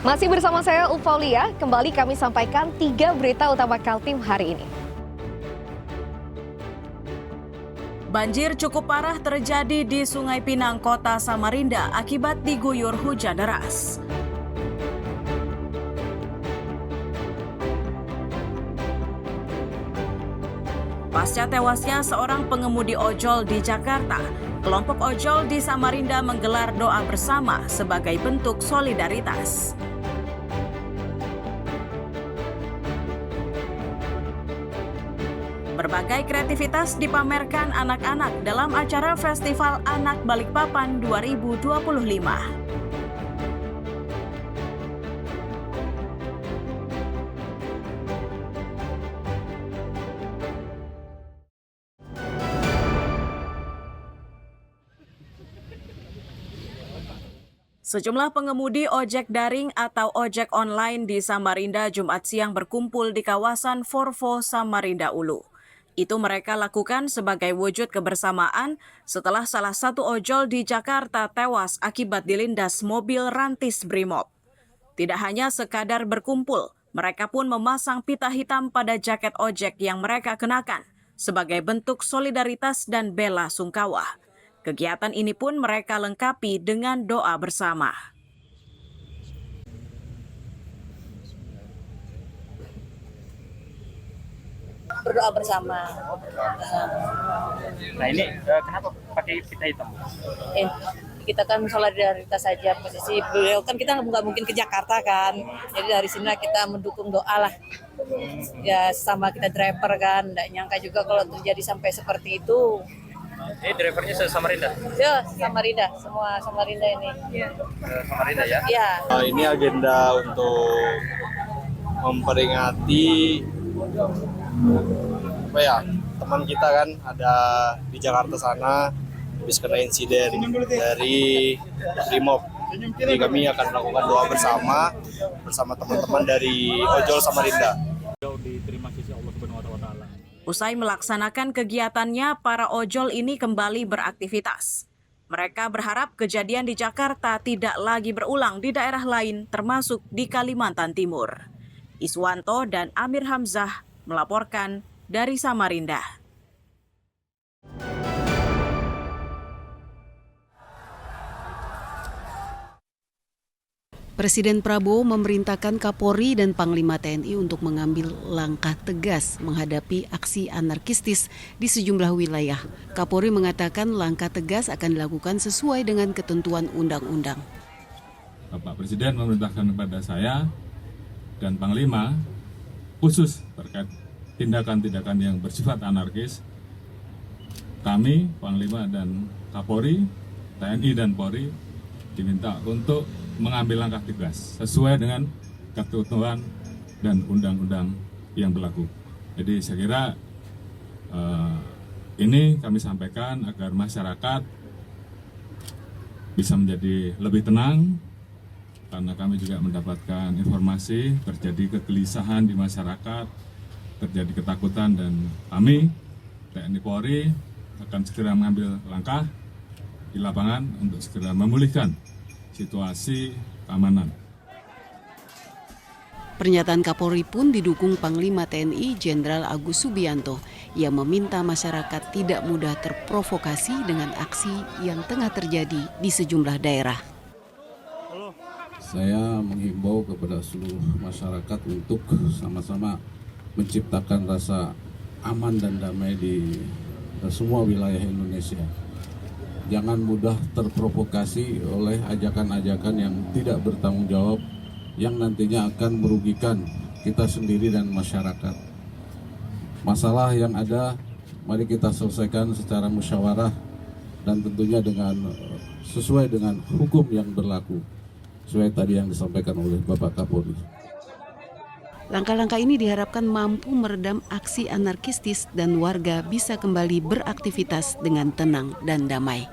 Masih bersama saya Ulfaulia, kembali kami sampaikan 3 berita utama Kaltim hari ini. Banjir cukup parah terjadi di Sungai Pinang, Kota Samarinda akibat diguyur hujan deras. Pasca tewasnya seorang pengemudi ojol di Jakarta, kelompok ojol di Samarinda menggelar doa bersama sebagai bentuk solidaritas. Berbagai kreativitas dipamerkan anak-anak dalam acara Festival Anak Balikpapan 2025. Sejumlah pengemudi ojek daring atau ojek online di Samarinda Jumat siang berkumpul di kawasan Forvo Samarinda Ulu. Itu mereka lakukan sebagai wujud kebersamaan setelah salah satu ojol di Jakarta tewas akibat dilindas mobil rantis Brimob. Tidak hanya sekadar berkumpul, mereka pun memasang pita hitam pada jaket ojek yang mereka kenakan sebagai bentuk solidaritas dan bela sungkawa. Kegiatan ini pun mereka lengkapi dengan doa bersama. Berdoa bersama. Nah ini kenapa pakai pita hitam? Kita kan solidaritas saja, posisi beliau kan kita nggak mungkin ke Jakarta kan, jadi dari sini kita mendukung doa lah. Ya sama kita driver kan, nggak nyangka juga kalau terjadi sampai seperti itu. Ini drivernya Samarinda? Ya Samarinda, semua Samarinda ini. Samarinda ya? Ya. Ini agenda untuk memperingati teman kita kan ada di Jakarta sana habis kena insiden dari Brimob. Jadi kami akan melakukan doa bersama teman-teman dari ojol Samarinda. Diterima sisi Allah Subhanahu wa taala. Usai melaksanakan kegiatannya, para ojol ini kembali beraktivitas. Mereka berharap kejadian di Jakarta tidak lagi berulang di daerah lain, termasuk di Kalimantan Timur. Iswanto dan Amir Hamzah melaporkan dari Samarinda. Presiden Prabowo memerintahkan Kapolri dan Panglima TNI untuk mengambil langkah tegas menghadapi aksi anarkistis di sejumlah wilayah. Kapolri mengatakan langkah tegas akan dilakukan sesuai dengan ketentuan undang-undang. Bapak Presiden memerintahkan kepada saya dan Panglima khusus terkait tindakan-tindakan yang bersifat anarkis. Kami, Panglima dan Kapolri, TNI dan Polri diminta untuk mengambil langkah tegas sesuai dengan ketentuan dan undang-undang yang berlaku. Jadi saya kira ini kami sampaikan agar masyarakat bisa menjadi lebih tenang, karena kami juga mendapatkan informasi terjadi kegelisahan di masyarakat, terjadi ketakutan, dan kami TNI Polri akan segera mengambil langkah di lapangan untuk segera memulihkan situasi keamanan. Pernyataan Kapolri pun didukung Panglima TNI Jenderal Agus Subianto yang meminta masyarakat tidak mudah terprovokasi dengan aksi yang tengah terjadi di sejumlah daerah. Saya menghimbau kepada seluruh masyarakat untuk sama-sama menciptakan rasa aman dan damai di semua wilayah Indonesia. Jangan mudah terprovokasi oleh ajakan-ajakan yang tidak bertanggung jawab, yang nantinya akan merugikan kita sendiri dan masyarakat. Masalah yang ada, mari kita selesaikan secara musyawarah dan tentunya sesuai dengan hukum yang berlaku, sesuai tadi yang disampaikan oleh Bapak Kapolri. Langkah-langkah ini diharapkan mampu meredam aksi anarkistis dan warga bisa kembali beraktivitas dengan tenang dan damai.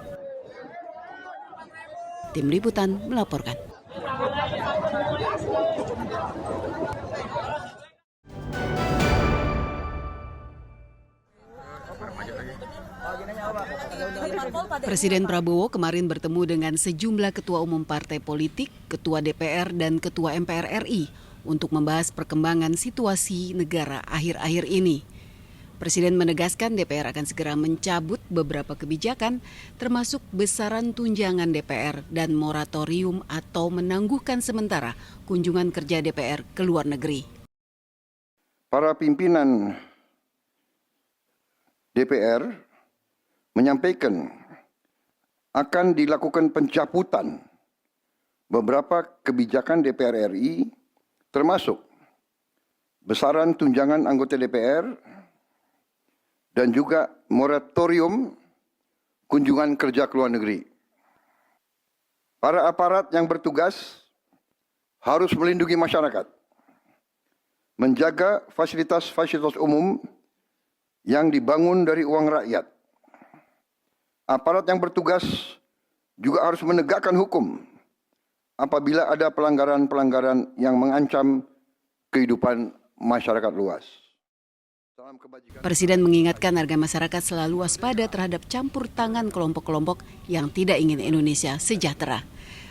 Tim Liputan melaporkan. Presiden Prabowo kemarin bertemu dengan sejumlah ketua umum partai politik, ketua DPR, dan ketua MPR RI untuk membahas perkembangan situasi negara akhir-akhir ini. Presiden menegaskan DPR akan segera mencabut beberapa kebijakan, termasuk besaran tunjangan DPR dan moratorium atau menangguhkan sementara kunjungan kerja DPR ke luar negeri. Para pimpinan DPR menyampaikan akan dilakukan pencabutan beberapa kebijakan DPR RI, termasuk besaran tunjangan anggota DPR dan juga moratorium kunjungan kerja ke luar negeri. Para aparat yang bertugas harus melindungi masyarakat, menjaga fasilitas-fasilitas umum yang dibangun dari uang rakyat. Aparat yang bertugas juga harus menegakkan hukum apabila ada pelanggaran-pelanggaran yang mengancam kehidupan masyarakat luas. Presiden mengingatkan agar masyarakat selalu waspada terhadap campur tangan kelompok-kelompok yang tidak ingin Indonesia sejahtera.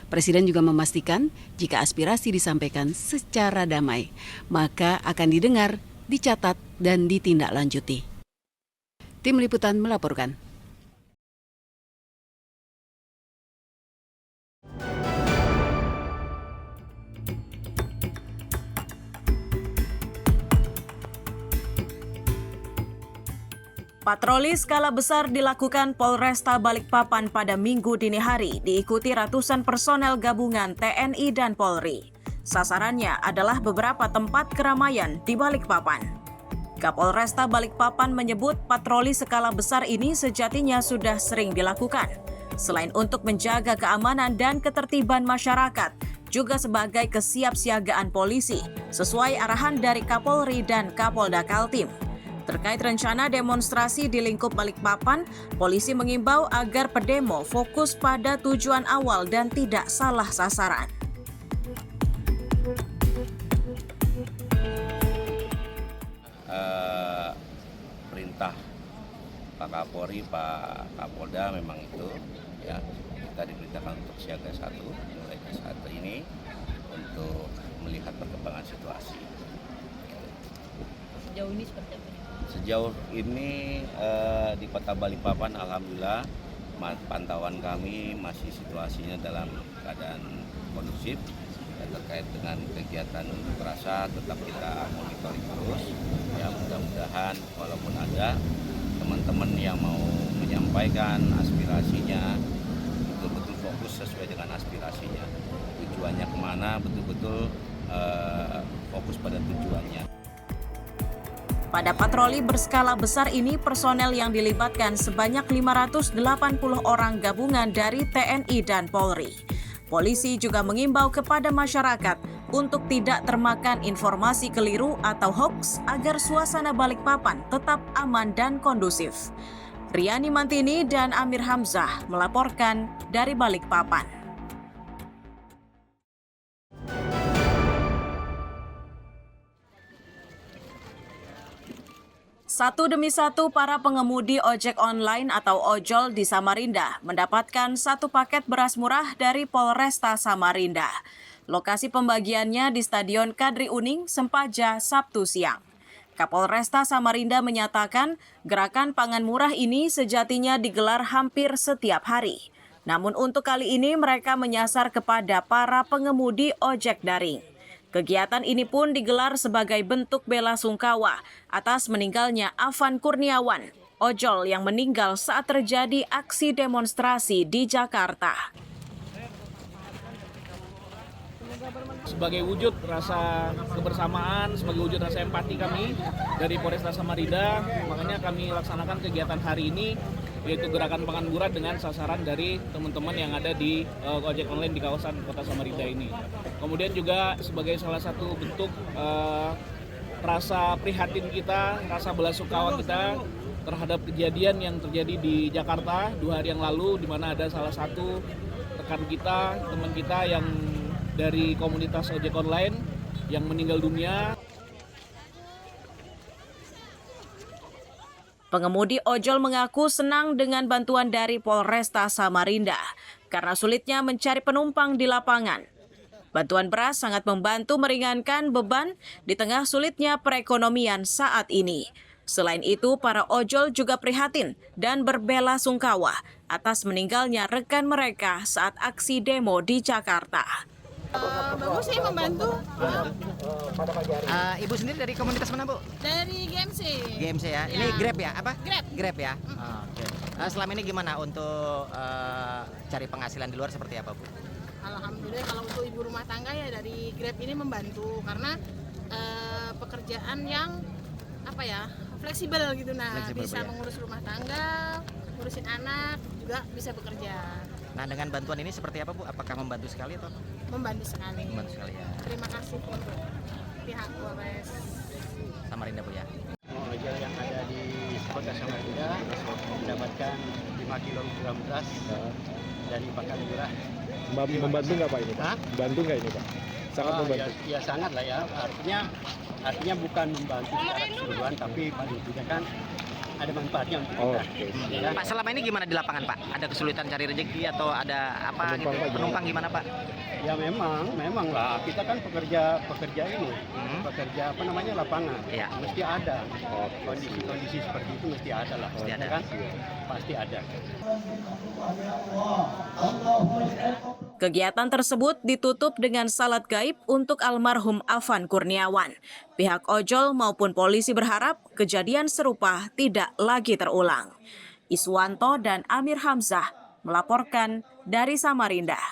Presiden juga memastikan jika aspirasi disampaikan secara damai, maka akan didengar, dicatat, dan ditindaklanjuti. Tim Liputan melaporkan. Patroli skala besar dilakukan Polresta Balikpapan pada Minggu dini hari, diikuti ratusan personel gabungan TNI dan Polri. Sasarannya adalah beberapa tempat keramaian di Balikpapan. Kapolresta Balikpapan menyebut patroli skala besar ini sejatinya sudah sering dilakukan. Selain untuk menjaga keamanan dan ketertiban masyarakat, juga sebagai kesiapsiagaan polisi, sesuai arahan dari Kapolri dan Kapolda Kaltim. Terkait rencana demonstrasi di lingkup Balikpapan, polisi mengimbau agar pendemo fokus pada tujuan awal dan tidak salah sasaran. Perintah Pak Kapolri, Pak Kapolda memang itu, ya, kita diperintahkan untuk siaga 1 mulai saat ini untuk melihat perkembangan situasi. Sejauh ini seperti apa? Sejauh ini di Kota Balikpapan, alhamdulillah pantauan kami masih situasinya dalam keadaan kondusif. Terkait dengan kegiatan unjuk rasa tetap kita monitoring terus. Ya, mudah-mudahan walaupun ada teman-teman yang mau menyampaikan aspirasinya betul-betul fokus sesuai dengan aspirasinya. Tujuannya kemana, betul-betul fokus pada tujuannya. Pada patroli berskala besar ini, personel yang dilibatkan sebanyak 580 orang gabungan dari TNI dan Polri. Polisi juga mengimbau kepada masyarakat untuk tidak termakan informasi keliru atau hoaks agar suasana Balikpapan tetap aman dan kondusif. Riani Mantini dan Amir Hamzah melaporkan dari Balikpapan. Satu demi satu para pengemudi ojek online atau ojol di Samarinda mendapatkan 1 paket beras murah dari Polresta Samarinda. Lokasi pembagiannya di Stadion Kadri Uning, Sempaja, Sabtu siang. Kapolresta Samarinda menyatakan gerakan pangan murah ini sejatinya digelar hampir setiap hari. Namun untuk kali ini mereka menyasar kepada para pengemudi ojek daring. Kegiatan ini pun digelar sebagai bentuk bela sungkawa atas meninggalnya Afan Kurniawan, ojol yang meninggal saat terjadi aksi demonstrasi di Jakarta. Sebagai wujud rasa kebersamaan, sebagai wujud rasa empati kami dari Polresta Samarinda, makanya kami laksanakan kegiatan hari ini, yaitu gerakan pangan murah dengan sasaran dari teman-teman yang ada di ojek online di kawasan Kota Samarinda ini. Kemudian juga sebagai salah satu bentuk rasa prihatin kita, rasa belasungkawa kita terhadap kejadian yang terjadi di Jakarta 2 hari yang lalu, di mana ada salah satu rekan kita, teman kita yang dari komunitas ojek online yang meninggal dunia. Pengemudi ojol mengaku senang dengan bantuan dari Polresta Samarinda karena sulitnya mencari penumpang di lapangan. Bantuan beras sangat membantu meringankan beban di tengah sulitnya perekonomian saat ini. Selain itu, para ojol juga prihatin dan berbelasungkawa atas meninggalnya rekan mereka saat aksi demo di Jakarta. Bagus sih, membantu. Ibu sendiri dari komunitas mana, Bu? Dari GMC. GMC ya. Ini Grab ya? Apa? Grab. Grab ya. Oke. Selama ini gimana untuk cari penghasilan di luar seperti apa, Bu? Alhamdulillah kalau untuk ibu rumah tangga ya dari Grab ini membantu karena pekerjaan yang apa ya fleksibel gitu, Fleksibel, bisa Bu, ya. mengurus rumah tangga, ngurusin anak juga bisa bekerja. Nah, dengan bantuan ini seperti apa, Bu? Apakah membantu sekali atau? Membantu sekali. Membantu sekali ya. Terima kasih untuk pihak Polres Samarinda, Bu ya. Ojol yang ada di kota Samarinda mendapatkan 5 kg beras dari Pakar Lurah. Membantu nggak Pak ini Pak? Membantu nggak ini Pak? Sangat membantu. Ya sangat lah ya. Artinya bukan membantu secara keseluruhan, tapi paling tidak kan ada manfaatnya untuk kita. Ya. Pak, selama ini gimana di lapangan, Pak? Ada kesulitan cari rezeki atau ada apa penumpang gimana, Pak? Ya memang lah. Kita kan pekerja ini, pekerja apa namanya lapangan. Ya. Mesti ada kondisi seperti itu mesti ada lah. Pasti ada. Kan? Pasti ada. Kegiatan tersebut ditutup dengan salat gaib untuk almarhum Afan Kurniawan. Pihak ojol maupun polisi berharap kejadian serupa tidak lagi terulang. Iswanto dan Amir Hamzah melaporkan dari Samarinda.